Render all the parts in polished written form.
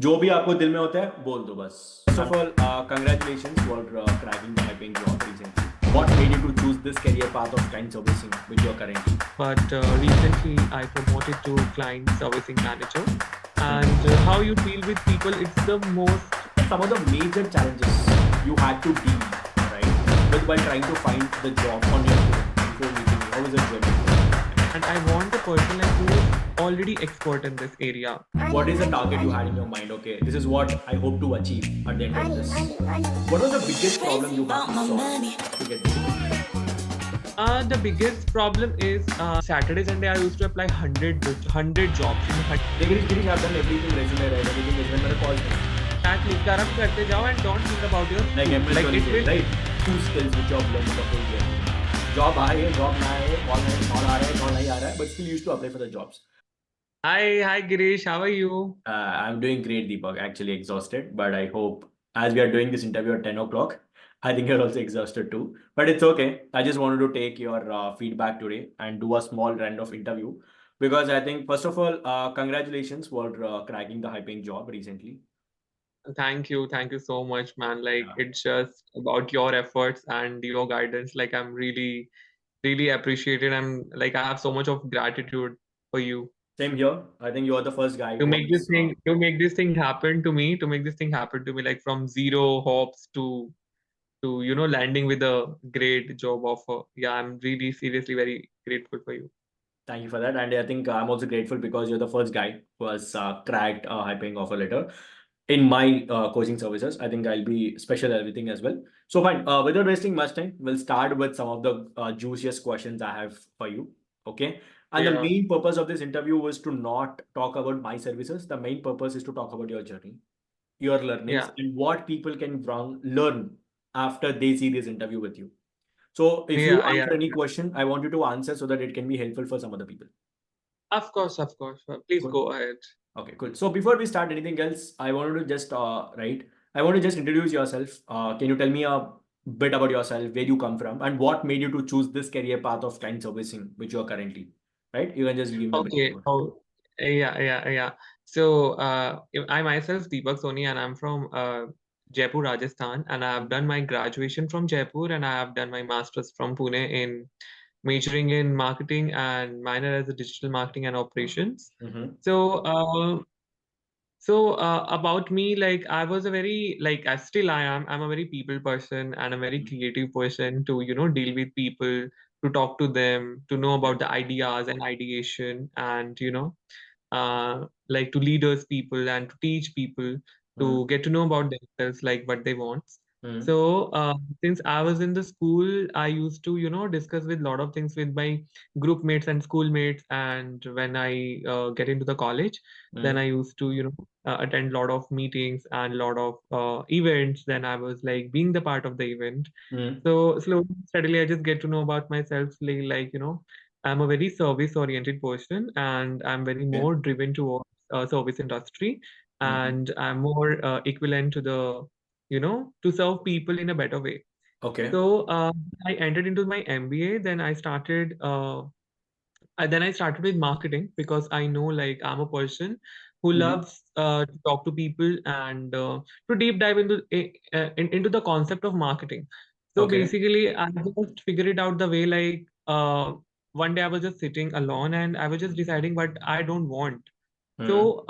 जो भी आपको दिल में होता है बोल दो बस. First of all, congratulations for cracking the high-paying job recently. What made you to choose this career path of client servicing, which you are currently? But recently I promoted to client servicing manager. And how you deal with people, it's the most. Some of the major challenges you had to deal, right, with while trying to find the job on your own before meeting me. How was it journey? And I want a person like who is already expert in this area. What is the target you had in your mind? Okay, this is what I hope to achieve at the end of this. What was the biggest problem you had to solve to get this? The biggest problem is Saturday, Sunday I used to apply 100 jobs. Gireesh, I've done everything resume, right? Everything is when I call me. Exactly. Karap karte jao and don't think about your Like it will, right? Two skills which you have learned the whole year. Job आए, job ना आए, call आ रहा है, call नहीं आ रहा है, but still used to apply for the jobs. Hi Gireesh, how are you? I'm doing great, Deepak. Actually exhausted, but I hope as we are doing this interview at 10 o'clock, I think you're also exhausted too. But it's okay. I just wanted to take your feedback today and do a small round of interview because I think first of all, congratulations for cracking the high-paying job recently. Thank you so much, man. Like it's just about your efforts and your guidance. Like I'm really appreciated. I'm like I have so much of gratitude for you. Same here. I think you are the first guy To who make this has, thing happen to me, like from zero hopes to landing with a great job offer. Yeah, I'm really seriously very grateful for you. Thank you for that. And I think I'm also grateful because you're the first guy who has cracked a high-paying offer letter in my coaching services. I think I'll be special everything as well. So fine, without wasting much time, we'll start with some of the juiciest questions I have for you. Okay. And the Yeah. main purpose of this interview was to not talk about my services. The main purpose is to talk about your journey, your learnings, Yeah. and what people can learn after they see this interview with you. So if you Yeah. answer Yeah. any question, I want you to answer so that it can be helpful for some other people. Of course. Please Cool. go ahead. Okay, cool. So before we start anything else, I wanted to just I want to just introduce yourself. Can you tell me a bit about yourself, where you come from, and what made you to choose this career path of client servicing, which you are currently, right? You can just give me a bit Okay. more. Oh, yeah. So, I myself, Deepak Soni, and I'm from Jaipur, Rajasthan, and I have done my graduation from Jaipur, and I have done my master's from Pune in majoring in marketing and minor as a digital marketing and operations. So, about me, like I was a very like I still I am. I'm a very people person and a very creative person to deal with people, to talk to them, to know about the ideas and ideation, and like to leaders people and to teach people to get to know about themselves, like what they want. So since I was in the school, I used to discuss with a lot of things with my group mates and schoolmates, and when I get into the college, then I used to attend a lot of meetings and a lot of events. Then I was like being the part of the event. So slowly, steadily, I just get to know about myself, like I'm a very service oriented person and I'm very more driven towards service industry, and I'm more equivalent to the to serve people in a better way. Okay. So I entered into my MBA. Then I started with marketing because I know like I'm a person who loves to talk to people and to deep dive into the concept of marketing. So Okay. basically, I just figured it out the way like one day I was just sitting alone and I was just deciding what I don't want. So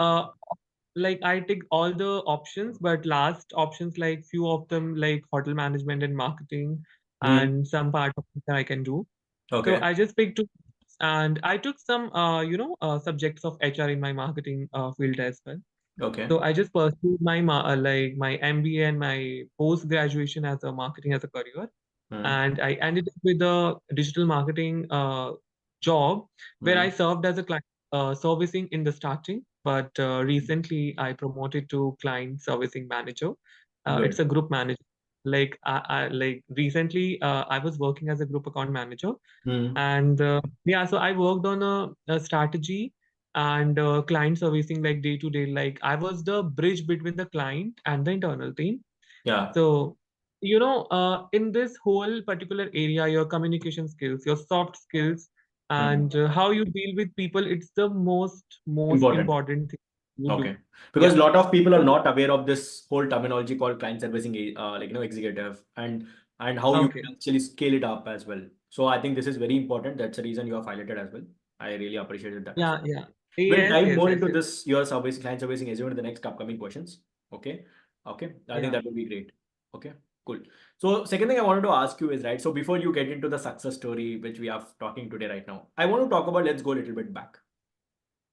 like I take all the options, but last options like few of them like hotel management and marketing and some part of it I can do. So Okay. I just picked two, and I took some, subjects of HR in my marketing field as well. Okay. So I just pursued like my MBA and my post graduation as a marketing as a career, and I ended up with a digital marketing job where I served as a client servicing in the starting, but recently I promoted to client servicing manager. It's Good. a group manager. I like recently I was working as a group account manager, and yeah, so I worked on a strategy and client servicing like day to day. Like I was the bridge between the client and the internal team. Yeah. So, in this whole particular area, your communication skills, your soft skills, and how you deal with people, it's the most Important. important thing. You do. Okay. Because a Yeah. lot of people are not aware of this whole terminology called client servicing, executive, and how you Okay. can actually scale it up as well. So I think this is very important. That's the reason you have highlighted as well. I really appreciated that as Yeah. well. Yeah. We'll Yes. dive Yes. more Yes. into Yes. this, your service, client servicing agent in the next upcoming questions. Okay. Okay. I think Yeah. that would be great. Okay. Cool. So second thing I wanted to ask you is, right, so before you get into the success story, which we are talking today right now, I want to talk about, let's go a little bit back.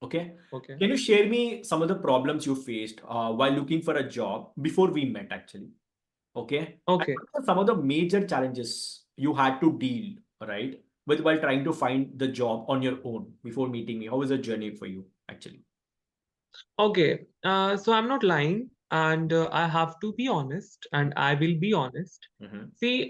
Okay. Okay. Can you share me some of the problems you faced while looking for a job before we met, actually? Okay. And Okay. what are some of the major challenges you had to deal, right, with while trying to find the job on your own before meeting me? How was the journey for you, actually? Okay. So I'm not lying, and I have to be honest, and I will be honest. Mm-hmm. See,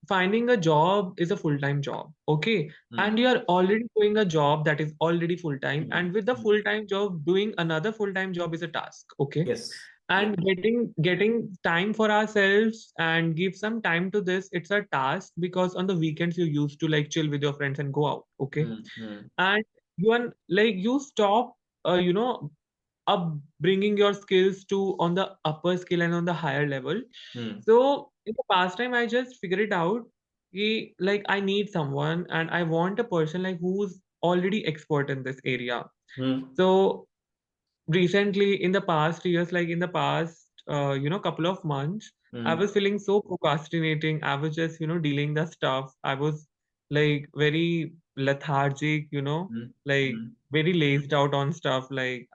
finding a job is a full-time job, okay? And Mm. you are already doing a job that is already full-time, Mm. and with the Mm. full-time job, doing another full-time job is a task, okay? Yes. Yeah. And getting time for ourselves and give some time to this, it's a task because on the weekends you used to like chill with your friends and go out, okay? Mm. Mm. And you are like you stop, you know, up bringing your skills to on the upper skill and on the higher level. Mm. So in the past time, I just figured it out. Like I need someone and I want a person like who's already expert in this area. Mm. So recently in the past years, like in the past couple of months, I Mm. was feeling so procrastinating. I was just dealing the stuff. I was like very lethargic, Mm. like Mm. very lazed out on stuff. Like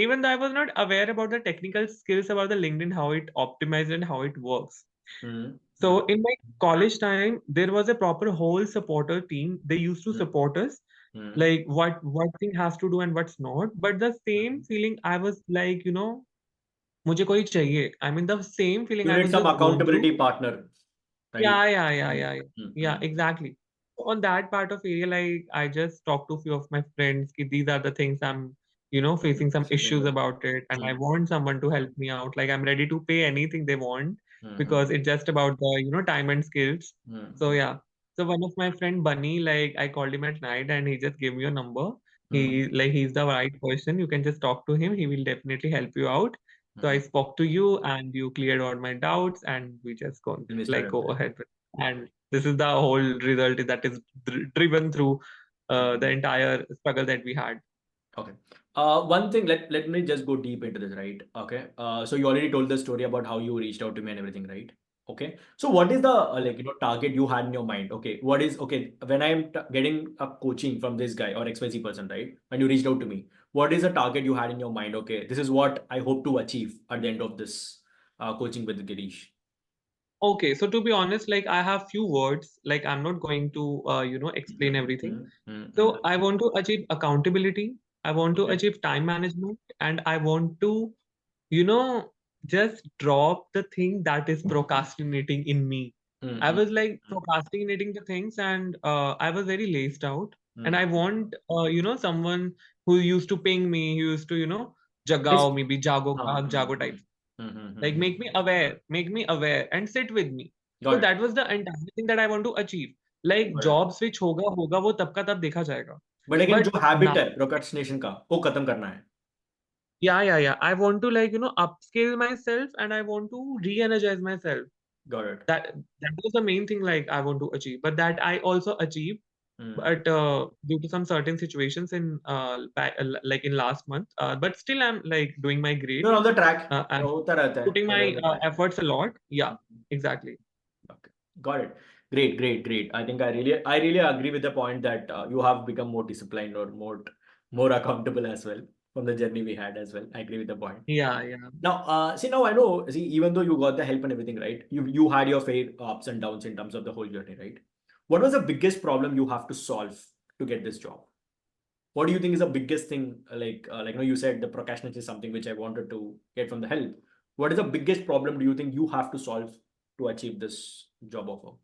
even though I was not aware about the technical skills about the LinkedIn, how it optimizes and how it works. Mm. Mm. So in my college time there was a proper whole supporter team. They used to Mm. support us, Mm. like what thing has to do and what's not. But the same Mm. feeling I was like, मुझे कोई चाहिए. I mean the same feeling You I need was some just going through. accountability partner, right? Yeah, yeah, yeah, Mm. yeah, yeah. Mm. Yeah, Mm. exactly. So on that part of area, like I just talked to a few of my friends. Ki these are the things I'm, facing some Struggling issues with. about it, and I Mm. want someone to help me out. Like I'm ready to pay anything they want Mm. because it's just about the, time and skills. Mm. So Mm. yeah. So one of my friend Bunny, like I called him at night and he just gave me a number. Mm. He's the right person. You can just talk to him. He will definitely help you out. So I Mm. spoke to you and you cleared all my doubts and we just go Then we like started go with it. ahead with it. And this is the whole result that is driven through the Mm. entire struggle that we had. Okay. One thing, let me just go deep into this, right? Okay. So you already told the story about how you reached out to me and everything, right? Okay. So what is the Yeah. target you had in your mind? Okay. What is okay when I'm getting a coaching from this guy or XYZ person, right? And you reached out to me, what is the target you had in your mind? Okay, this is what I hope to achieve at the end of this coaching with Gireesh. Okay, so to be honest, like I have few words, like I'm not going to explain Mm, everything. mm, mm, mm. So I want to achieve accountability, I want to Okay. achieve time management, and I want to, you know, just drop the thing that is procrastinating in me. Mm, I mm, was like mm, procrastinating the things and I was very laced out. And mm. I want, someone who used to ping me, who used to, Yes. jagao me, be jago kahak Mm, jago type. mm, mm, mm, Like mm. make me aware and sit with me. So Got it. that was the entire thing that I want to achieve. Like Got it. job switch होगा वो तब का तब देखा जाएगा. But again जो But habit now, है procrastination का वो खत्म करना है. yeah. I want to like, upscale myself and I want to re-energize myself. Got it. That was the main thing like I want to achieve. But that I also achieved. Hmm. But due to some certain situations in like in last month, but still I'm like doing my great. You're on the track. I'm होता रहता है. putting You're my on the track. efforts a lot. Yeah, Mhm. exactly. Okay. Got it. Great, great, great. I think I really agree with the point that you have become more disciplined or more accountable as well from the journey we had as well. I agree with the point. Yeah. Now, see, now I know, see, even though you got the help and everything, right? You had your fair ups and downs in terms of the whole journey, right? What was the biggest problem you have to solve to get this job? What do you think is the biggest thing? You said the procrastination is something which I wanted to get from the help. What is the biggest problem do you think you have to solve to achieve this job offer?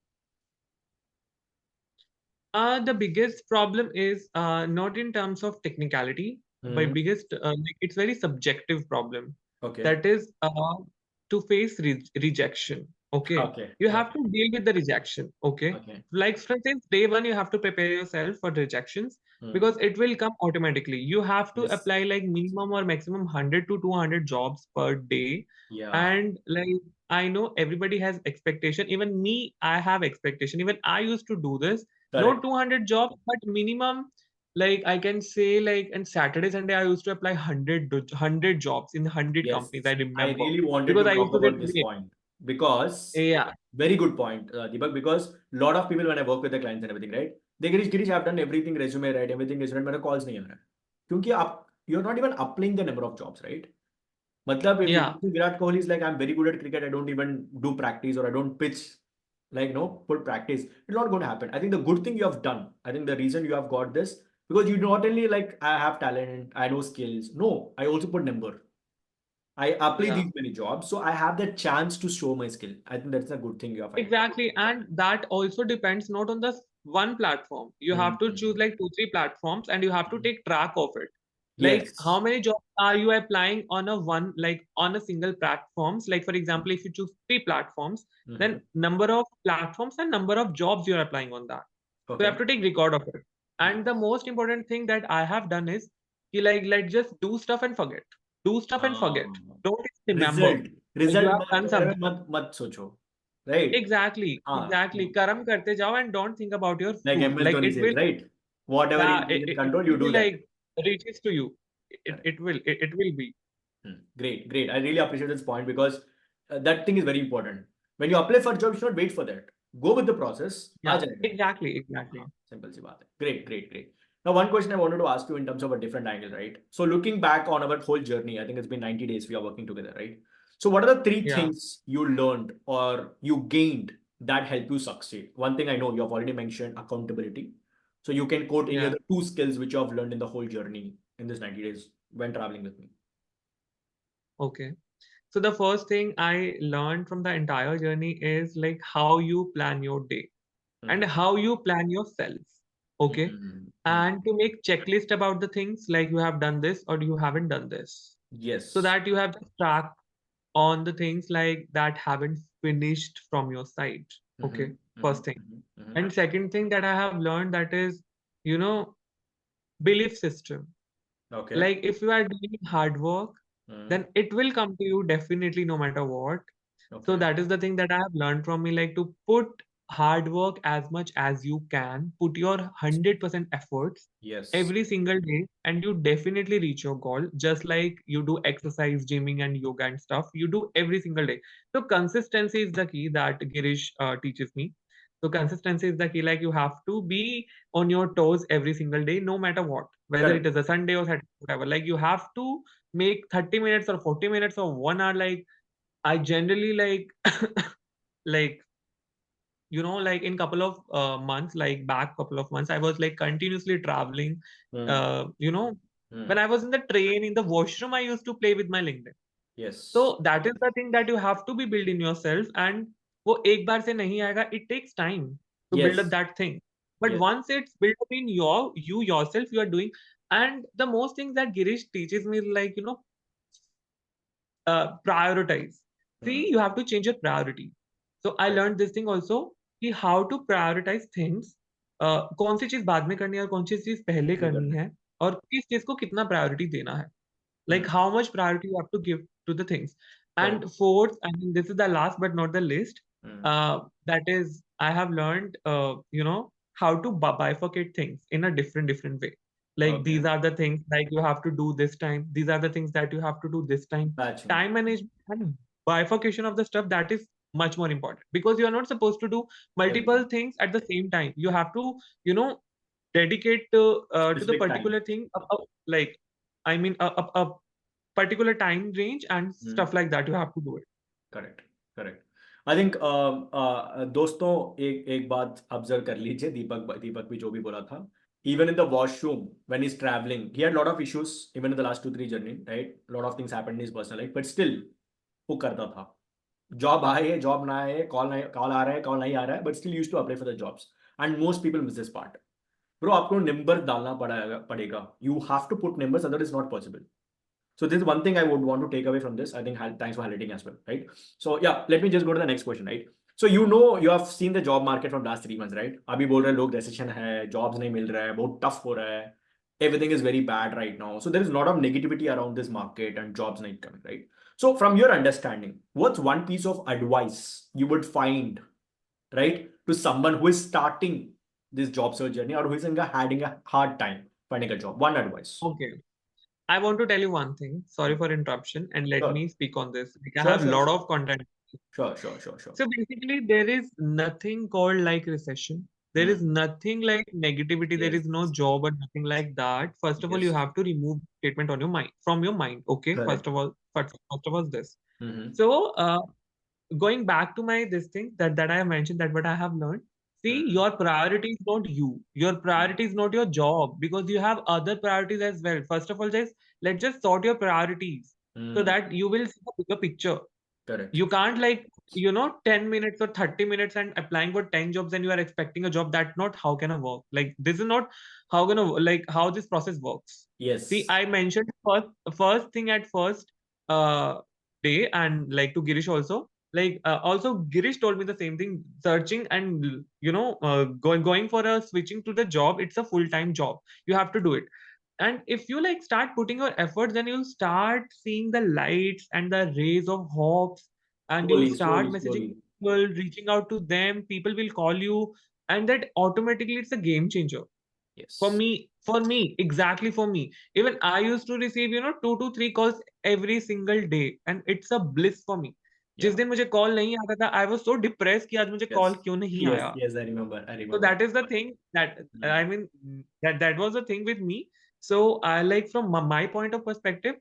The biggest problem is not in terms of technicality, but Hmm. biggest like it's very subjective problem. Okay. That is to face rejection. Okay, Okay. you have Okay. to deal with the rejection. Okay, Okay. like for instance, day one you have to prepare yourself for the rejections. because it will come automatically. You have to Yes. apply like minimum or maximum 100 to 200 jobs per day. Yeah. And like I know everybody has expectation. Even me, I have expectation. Even I used to do this. Not Correct. 200 jobs, but minimum, like I can say, like on Saturday, Sunday, I used to apply 100 jobs in 100 Yes. companies. I I remember really wanted because to I talk used to get about this mail. point because Yeah, very good point, Deepak, because a lot of people when I work with the clients and everything, right? They Girish, I've done everything, resume, right? Everything is right, मेरा calls नहीं आ रहा है. क्योंकि आप you're not even applying the number of jobs, right? मतलब if you yeah, think Virat Kohli is like I'm very good at cricket, I don't even do practice or I don't pitch, like no put practice. It's not going to happen. I think the good thing you have done. I think the reason you have got this because you not only like I have talent, I know skills. No, I also put number. I apply yeah. these many jobs, so I have the chance to show my skill. I think that's a good thing you are finding. Exactly. And that also depends not on the one platform. You have to choose Mhm. like two, three platforms and you have to Mhm. take track of it. Like how Yes. many jobs are you applying on a one, like on a single platforms? Like for example, if you choose three platforms, then Mhm. number of platforms and number of jobs you're applying on that. So you have Okay. to take record of it. And the Yes. most important thing that I have done is you like let's just do stuff and forget. Do stuff and forget. हाँ. Don't remember. Result. Like you Result have मत done बारे में something. मत मत सोचो. Right? Exactly, हाँ. exactly. कर्म करते जाओ and don't think about your Like fruit. MS Like Dhoni it says, will, right? Whatever yeah, is in it control, you will be do that. like reaches to you. It Correct. it will it will be. Great, great. I really appreciate this point because that thing is very important. When you apply for a job, you should not wait for that. Go with the process. Uh Yeah, जाएगा. exactly, exactly. Simple सी बात है. Great, great, great. Now, one question I wanted to ask you in terms of a different angle, right? So, looking back on our whole journey, I think it's been 90 days we are working together, right? So, what are the three Yeah, things you learned or you gained that help you succeed? One thing I know you have already mentioned accountability. So, you can quote any yeah. other two skills which you have learned in the whole journey in this 90 days when traveling with me. Okay. So the first thing I learned from the entire journey is like how you plan your day and Hmm. how you plan yourself. Okay. Hmm. Hmm. And to make checklist about the things like you have done this or you haven't done this. So Yes. that you have just track on the things like that haven't finished from your side. Okay, Hmm. Hmm. first thing. Hmm. Hmm. And second thing that I have learned that is, you know, belief system. Okay. Like if you are doing hard work, Hmm. then it will come to you definitely no matter what. So Okay. that is the thing that I have learned from me, like to put hard work as much as you can, put your 100% efforts Yes. every single day, and you definitely reach your goal. Just like you do exercise, gymming, and yoga and stuff, you do every single day. So consistency is the key that Girish teaches me. So consistency is the key. Like you have to be on your toes every single day, no matter what, whether it Correct. is a Sunday or Saturday, whatever. Like you have to make 30 minutes or 40 minutes or 1 hour. Like I generally like like like in couple of months, like back couple of months, I was like continuously traveling. Hmm. Uh, you know, when Hmm. I was in the train, in the washroom, I used to play with my LinkedIn. Yes. So that is the thing that you have to be built in yourself, and वो एक बार से नहीं आएगा. It takes time to build up Yes. that thing. But Yes. once it's built up in you yourself, you are doing. And the most thing that Girish teaches me is like, prioritize. Hmm. See, you have to change your priority. So I Correct. learned this thing also कि how to prioritize things. कौन सी चीज बाद में करनी है और कौन सी चीज पहले Really करनी correct. है और किस चीज को कितना प्रायोरिटी देना है. Like Hmm. how much priority you have to give to the things. Correct. And fourth, I mean, this is the last but not the least. Hmm. That is, I have learned, how to bifurcate things in a different way. Like Okay. these are the things like you have to do this time. These are the things that you have to do this time. Batching. Time management and bifurcation of the stuff, that is much more important because you are not supposed to do multiple Everything. things at the same time. You have to, you know, dedicate to the Specific time. particular thing. Like, I mean, a particular time range and Hmm. stuff like that. You have to do it. Correct correct I think दोस्तों एक एक बात observe कर लीजिए दीपक दीपक भी जो भी बोला था even in the washroom when he's traveling he had a lot of issues even in the last 2-3 journey right a lot of things happened in his personal life but still वो करता था जॉब आए है job ना आए call आ रहा है call नहीं आ रहा है but still use to apply for the jobs and most people miss this part bro आपको नंबर डालना पड़ेगा you have to put numbers other is not possible. So this is one thing I would want to take away from this. I think thanks for highlighting as well, right? So yeah, let me just go to the next question, right? So you have seen the job market from last 3 months, right? अभी बोल रहे हैं लोग recession है, jobs नहीं मिल रहा है, बहुत tough हो रहा है, everything is very bad right now. So there is a lot of negativity around this market and jobs not coming, right? So from your understanding, what's one piece of advice you would find, right, to someone who is starting this job search journey or who is having a hard time finding a job? One advice. Okay. I want to tell you one thing. Sorry Hmm. for interruption, and let Sure, me speak on this. Like, I sure, have a sure, lot sure, of content. sure. So basically, there is nothing called like recession. There is Hmm. nothing like negativity. There Yes, is no job or nothing like that. First of all, you yes, have to remove statement on your mind from your mind. Okay. correct. First of all, this. Hmm. So going back to my this thing that I have mentioned, that what I have learned. See, Hmm. your priority is not you. Your priority is not your job, because you have other priorities as well. First of all, just let's just sort your priorities so Hmm. that you will see the bigger picture. Correct. You can't like 10 minutes or 30 minutes and applying for 10 jobs and you are expecting a job. That's not how can I work. Like this is not how gonna like how this process works. See, Yes. I mentioned first thing at first uh day, and like to Girish also, like also Girish told me the same thing. Searching and going for a switching to the job, it's a full-time job. You have to do it. And if you like start putting your effort, then you'll start seeing the lights and the rays of hopes, and you'll Slowly, start slowly, messaging slowly. people, reaching out to them. People will call you, and that automatically it's a game changer. Yes. For me, exactly for me. Even I used to receive, 2 to 3 calls every single day, and it's a bliss for me. जिस Yeah. दिन मुझे call नहीं आता था, I was so depress कि आज मुझे call Yes. क्यों नहीं Yes. आया. Yes. I remember. I So remember. that is the thing that Hmm. I mean, that was the thing with me. So I like from my point of perspective,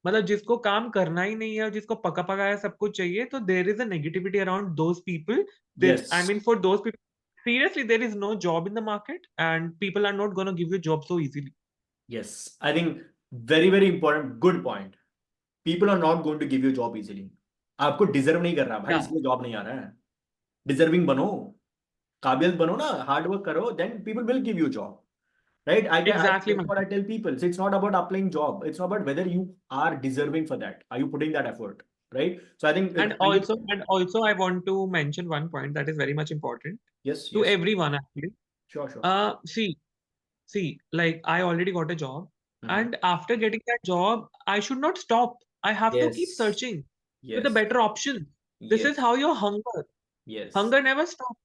मतलब जिसको काम करना ही नहीं है और जिसको पका पकाया सब कुछ चाहिए, तो there is a negativity around those people. I Yes. mean, for those people, seriously, there is no job in the market, and people are not going to give you job so easily. Yes. I think very, very important. Good point. People are not going to give you job easily. आपको deserve नहीं कर रहा भाई, Yeah, इसलिए job नहीं आ रहा है. डिजर्विंग बनो, काबिल बनो ना, हार्ड वर्क करो, then people will give you job. Right? exactly, That's man. what I tell people. So it's not about applying job. It's not about whether you are deserving for that. Are you putting that effort? Right? So I think And when you also, I want to mention one point that is very much important yes, to yes, everyone actually. sure, sure. See, like I already got a job, Hmm. and after getting that job, I should not stop. I have to keep Yes, searching for the yes, better options. This is yes, how your yes. hunger never stops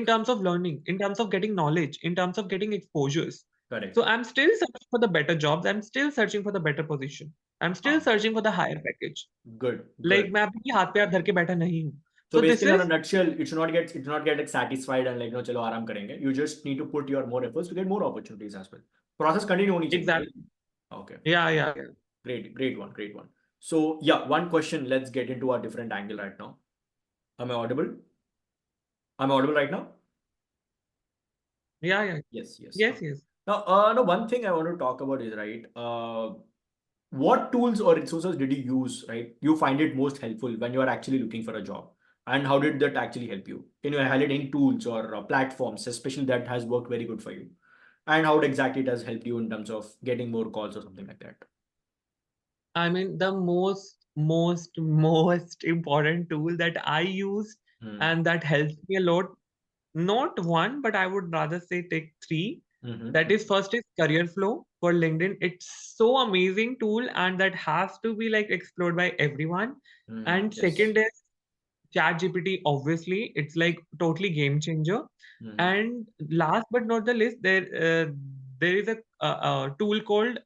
in terms of learning, in terms of getting knowledge, in terms of getting exposures. Correct. So I'm still searching for the better jobs. I'm still searching for the better position. I'm still Ah, searching for the higher package. good, Like good. मैं अपनी हाथ पे हाथ धर के बैठा नहीं हूँ. So So this basically, on a is nutshell, it should not get satisfied and like no, चलो आराम करेंगे. You just need to put your more efforts to get more opportunities as well. Process continue होनी चाहिए, right? exactly. Okay, Yeah. great, great one, great one. So yeah, one question. Let's get into a different angle right now. Am I audible? Am I audible right now? Yeah. Yes, yes. Yes, Okay. yes. Now, no, one thing I want to talk about is right. What tools or resources did you use? Right, you find it most helpful when you are actually looking for a job, and how did that actually help you? Can you highlight any tools or platforms, especially that has worked very good for you, and how it exactly does help you in terms of getting more calls or something like that? I mean, the most important tool that I use Hmm. and that helps me a lot, not one, but I would rather say take three. That is, Mm-hmm. first is Career Flow for LinkedIn. It's so amazing tool, and that has to be like explored by everyone. Mm, And yes. second is ChatGPT. Obviously, it's like totally game changer. Hmm. And last but not the least, there is a tool called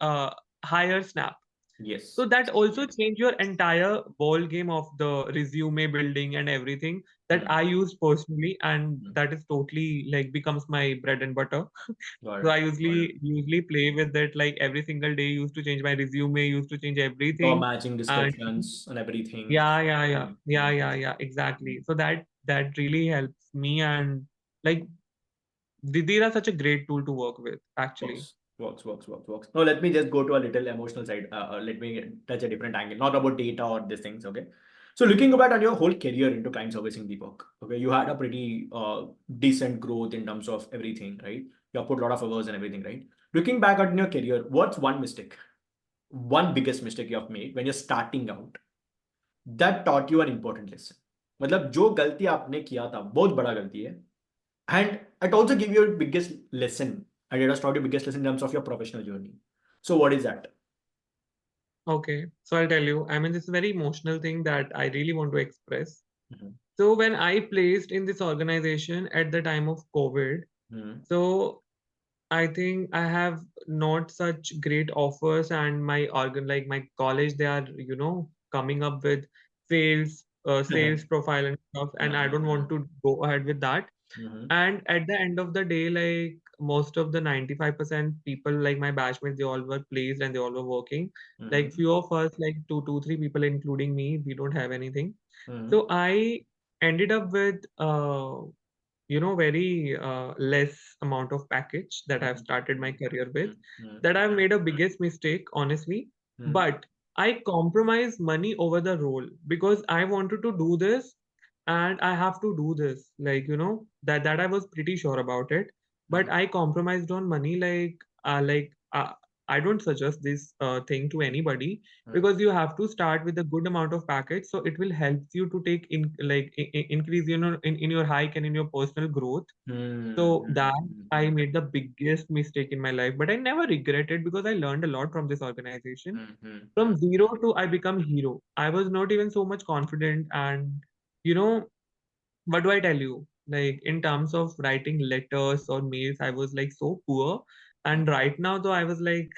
Hire Snap. So Yes. that also changed your entire ball game of the resume building and everything that Hmm. I use personally, and Hmm. that is totally like becomes my bread and butter. Got So it. I Got it. usually play with it like every single day. Used to change my resume, used to change Job everything, matching and descriptions and everything. yeah, exactly. So that really helps me, and like these are such a great tool to work with actually. Works. Now let me just go to a little emotional side. Let me touch a different angle, not about data or these things. Okay. So looking back on your whole career into client servicing, Deepak. Okay, you had a pretty decent growth in terms of everything, right? You have put a lot of hours and everything, right? Looking back on your career, what's one mistake, one biggest mistake you have made when you're starting out that taught you an important lesson? मतलब जो गलती आपने किया था बहुत बड़ा गलती है, and it also give you a biggest lesson, and it has taught you biggest lesson in terms of your professional journey. So what is that? Okay, so I'll tell you. I mean, this is a very emotional thing that I really want to express. Mhm. So when I placed in this organization at the time of COVID, Mhm. so I think I have not such great offers, and my like my college, they are, coming up with sales profile and stuff, and I don't want to go ahead with that. Mhm. And at the end of the day, like most of the 95% people, like my batchmates, they all were placed and they all were working. Like Mhm. few of us, like two, three people, including me, we don't have anything. Mhm. So I ended up with very less amount of package that I've Mhm. started my career with, Mhm. that I've made a biggest mistake, honestly. Mhm. But I compromise money over the role because I wanted to do this and I have to do this. Like, that I was pretty sure about it. But Mhm. I compromised on money. I don't suggest this thing to anybody, Mhm. because you have to start with a good amount of package, so it will help you to take increase, in your hike and in your personal growth. So that I Mhm. made the biggest mistake in my life, but I never regret it because I learned a lot from this organization. Mhm. From zero to I become hero. I was not even so much confident, and you know what do I tell you? Like in terms of writing letters or mails, I was like so poor. And right now, though, I was like,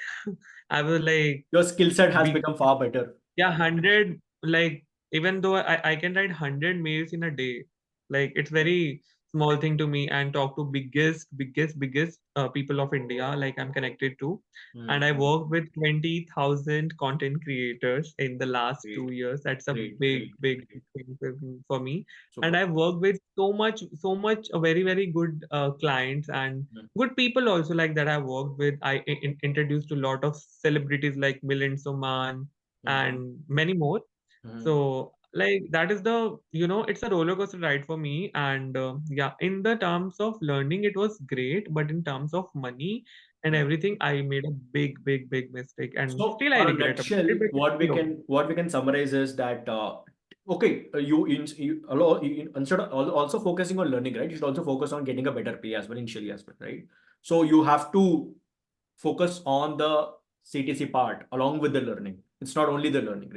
I was like, Your skill set has be become far better. yeah, 100, like, even though I can write 100 mails in a day, like, it's very small thing to me, and talk to biggest people of India, like, I'm connected to. And I Mhm. worked with 20,000 content creators in the last Great, 2 years. That's a great, big, great, big great. thing for me. And Super. I've worked with so much, very, very good clients and Mhm. good people also, like that I worked with. I introduced to a lot of celebrities like Milind Soman Mhm. and many more. Mhm. So like that is the, it's a roller coaster ride for me. And yeah, in the terms of learning, it was great, but in terms of money and Mhm. everything, I made a big, big, big mistake, and So, still I on a regret about nutshell, it. But what we can summarize is that okay, instead of also focusing on learning, right? You should also focus on getting a better pay as well initially as well, right? So you have to focus on the CTC part along with the learning. It's not only the learning,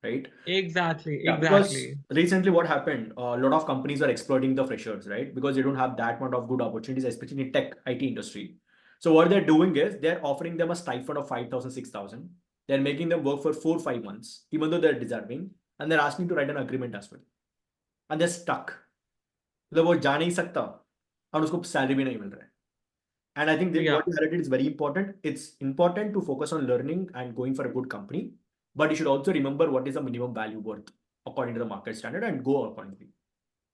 right? exactly, Yeah, because exactly, recently what happened, a lot of companies are exploiting the freshers, right? Because they don't have that amount of good opportunities, especially in tech IT industry. So what they're doing is they're offering them a stipend of 5,000, 6,000. They're making them work for 4 5 months, even though they're deserving, and they're asking to write an agreement as well. And they're stuck. मतलब वो जा नहीं सकता और उसको salary भी नहीं मिल रहा है. And I think that yeah, what you highlighted is very important. It's important to focus on learning and going for a good company, but you should also remember what is the minimum value worth according to the market standard and go accordingly,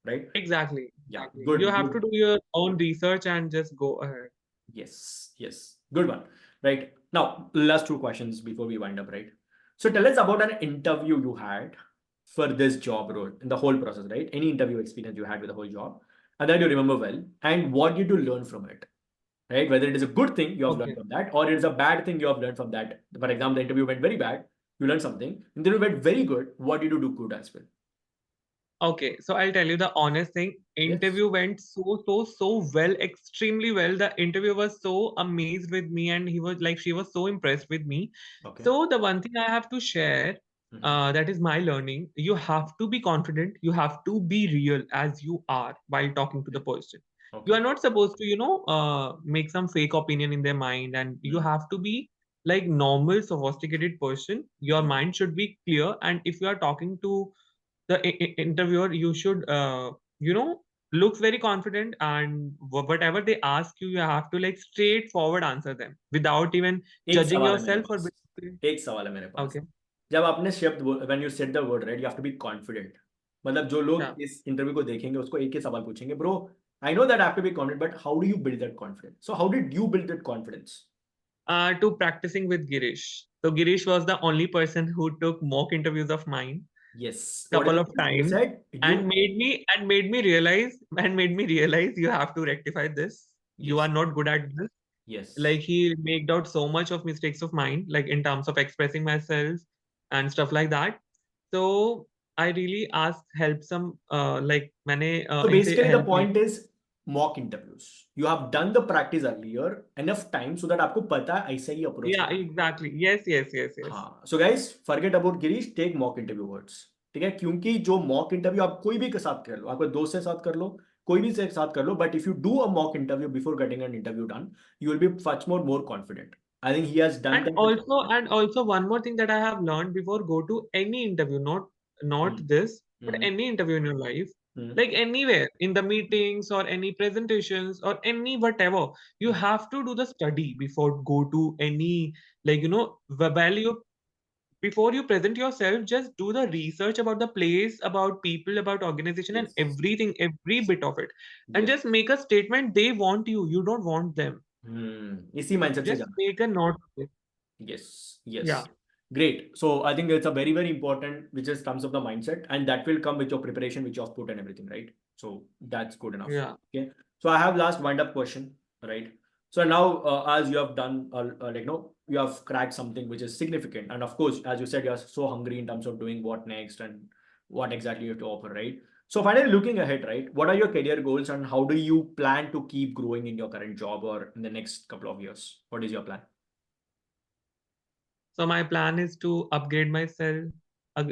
right? exactly, Yeah, exactly. You good, have to good. do your own research and just go ahead. Yes, yes, good one. Right now, last two questions before we wind up, right? So tell us about an interview you had for this job role in the whole process, right? Any interview experience you had with the whole job, and that you remember well, and what did you learn from it? Right? Whether it is a good thing you have learned Okay. from that, or it is a bad thing you have learned from that. For example, the interview went very bad, you learned something. Interview went very good. What did you do good as well? Okay, so I'll tell you the honest thing. Yes. Interview went so well, extremely well. The interviewer was so amazed with me, and she was so impressed with me. Okay. So the one thing I have to share, Mhm. that is my learning. You have to be confident. You have to be real as you are while talking to the Okay. person. You Okay. are not supposed to, make some fake opinion in their mind, and you Mhm. have to be like normal, sophisticated person. Your Mhm. mind should be clear, and if you are talking to the interviewer, you should you know looks very confident, and whatever they ask you, you have to like straightforward answer them without even एक judging सवाल है मेरे yourself or पास. एक सवाल है मेरे पास. okay, जब आपने शब्द when you said the word, right, you have to be confident. मतलब जो yeah. लोग इस इंटरव्यू को देखेंगे उसको एक ही सवाल पूछेंगे, bro. I know that I have to be confident, but how do you build that confidence? So how did you build that confidence? To practicing with Gireesh. So Gireesh was the only person who took mock interviews of mine Yes. What is couple it? of You times, said and you. made me realize you have to rectify this. You are Yes. not good at this. Like Yes. he made out so much of mistakes of mine, like in terms of expressing myself and stuff like that. So I really asked help some like मैंने So इनसे basically, the help ली. point is mock interviews. You have done the practice earlier enough time so that आपको पता है ऐसे ही approach Yeah, करना है. exactly. Yes, yes, yes, yes. हाँ. So guys, forget about Girish. Take mock interview words. ठीक है, क्योंकि जो mock interview आप कोई भी के साथ कर लो, आपके दोस्त के साथ कर लो, कोई भी से साथ कर लो, but if you do a mock interview before getting an interview done, you will be much more confident. I think he has done that with. And also one more thing that I have learned before go to any interview, not Hmm. this, but Hmm. any interview in your life, Hmm. like anywhere in the meetings or any presentations or any whatever, you Hmm. have to do the study before go to any, like value before you present yourself. Just do the research about the place, about people, about organization, and Yes. everything, every bit of it, and Yes. just make a statement. They want you, you don't want them. इसी mindset से Just जाना. make a note. Yes, Yeah, yes. Great. So I think it's a very important, which just comes of the mindset, and that will come with your preparation, which you have put and everything, right? So that's good enough. yeah. Okay. So I have last wind up question, right? So now, as you have done, you have cracked something which is significant, and of course, as you said, you are so hungry in terms of doing what next and what exactly you have to offer, right? So finally, looking ahead, right? What are your career goals, and how do you plan to keep growing in your current job or in the next couple of years? What is your plan? So my plan is to upgrade myself,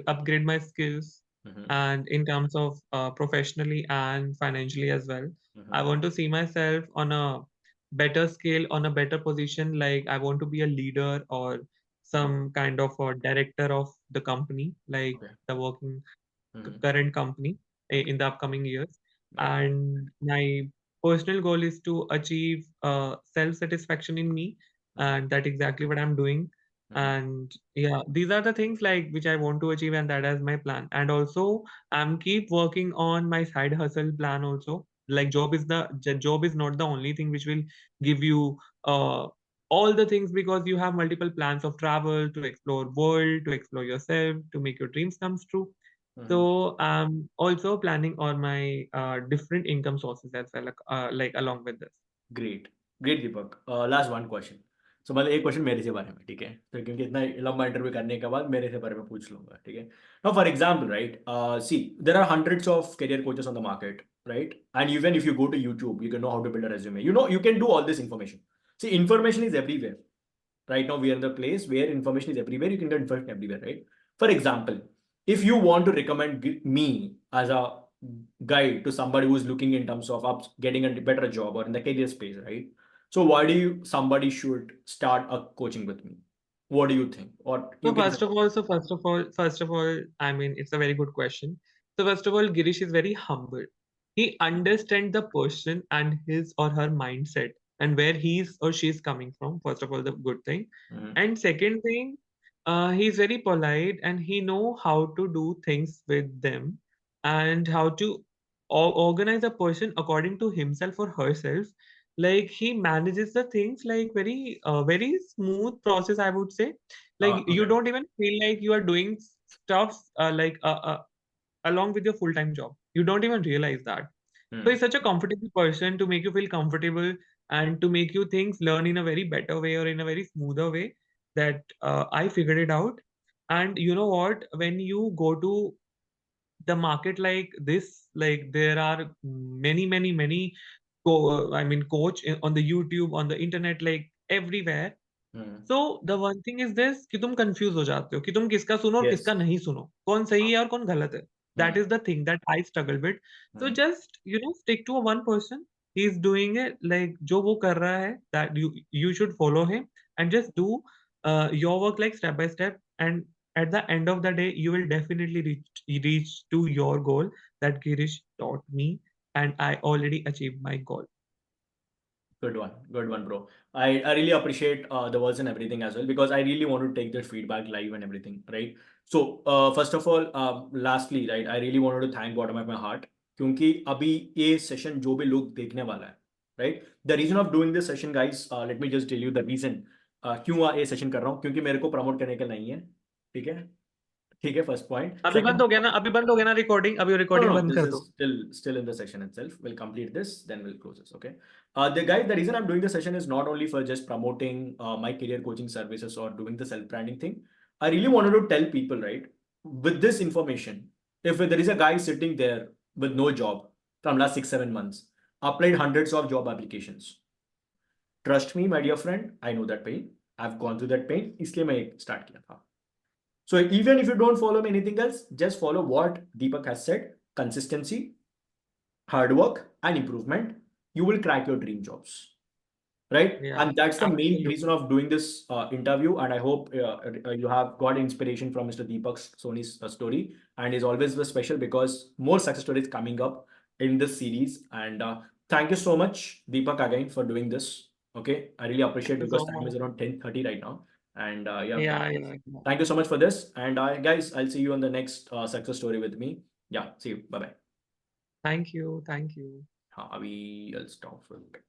upgrade my skills, Mm-hmm. and in terms of professionally and financially as well. I Mm-hmm. want to see myself on a better scale, on a better position. Like I want to be a leader or some kind of a director of the company, like Okay. the working Mhm. current company in the upcoming years. Okay. And my personal goal is to achieve self satisfaction in me, Mhm. and that's exactly what I'm doing. Mhm. And yeah, these are the things like which I want to achieve, and that is my plan. And also, I'm keep working on my side hustle plan also. Like job is not the only thing which will give you all the things, because you have multiple plans of travel, to explore world, to explore yourself, to make your dreams come true. Mhm. So I'm also planning on my different income sources as well, like along with this. Great great Deepak last one question so मतलब एक question मेरे से बारे में ठीक है तो क्योंकि इतना लंबा इंटरव्यू करने के बाद मेरे से बारे में पूछ लूंगा ठीक है now for example right see there are hundreds of career coaches on the market right and even if you go to YouTube you can know how to build a resume you can do all this information see information is everywhere right now we are in the place where information is everywhere, you can get information everywhere, right? For example, if you want to recommend me as a guide to somebody who is looking in terms of getting a better job or in the career space, right? So why do you somebody should start a coaching with me? What do you think? Or you So can first of all, I mean, it's a very good question. So first of all, Girish is very humble. He understands the person and his or her mindset and where he's or she's coming from. First of all, the good thing. Mhm. And second thing, he's very polite and he know how to do things with them and how to organize a person according to himself or herself. Like he manages the things like very smooth process, I would say. Like you Okay. don't even feel like you are doing stuff along with your full-time job. You don't even realize that. So he's Hmm. such a comfortable person to make you feel comfortable and to make you things learn in a very better way or in a very smoother way, that I figured it out. And you know what, when you go to the market like this, like there are many I mean coach on the YouTube, on the internet, like everywhere. Hmm. So the one thing is this कि तुम confuse हो जाते हो कि तुम किसका सुनो और Yes. किसका नहीं सुनो, कौन सही है और कौन गलत है. That Hmm. Is the thing that I struggle with. So Hmm. Just stick to one person. He is doing it, like जो वो कर रहा है, that you should follow him and just do your work like step by step. And at the end of the day you will definitely reach to your goal that Girish taught me, and I already achieved my goal. Good one, bro. I really appreciate the words and everything as well because I really want to take the feedback live and everything, right? So first of all, lastly, right, I really wanted to thank bottom of my heart क्योंकि अभी ये session जो भी लोग देखने वाला है, right? The reason of doing this session, guys, let me just tell you the reason क्यों ये सेशन कर रहा हूँ क्योंकि मेरे को प्रमोट करने का नहीं है, ठीक है? ठीक है, फर्स्ट पॉइंट. अभी बंद हो गया ना, अभी बंद हो गया ना रिकॉर्डिंग, अभी No, रिकॉर्डिंग no, बंद this कर is दो. still in the session itself. We'll complete this, then we'll close this. Okay. The reason I'm doing the session is not only for just promoting my career coaching services or doing the self branding thing. I really wanted to tell people, right, with this information. If there is a guy sitting there with no job from last 6-7 months, applied hundreds of job applications, trust me my dear friend, I know that pain, I've gone through that pain, इसलिए मैं start किया था. So even if you don't follow anything else, just follow what Deepak has said: consistency, hard work, and improvement. You will crack your dream jobs, right? Yeah, And that's the main absolutely. reason of doing this interview. And I hope you have got inspiration from Mr. Deepak's Sony's story, and is always the special because more success stories coming up in this series. And thank you so much, Deepak, again for doing this. Okay, I really appreciate Thank you because so time much. is around 10:30 right now. And Yeah, yeah, yeah. thank you so much for this. And guys, I'll see you on the next success story with me. Yeah, see you. Bye bye. Thank you. Thank you. I'll stop for a bit.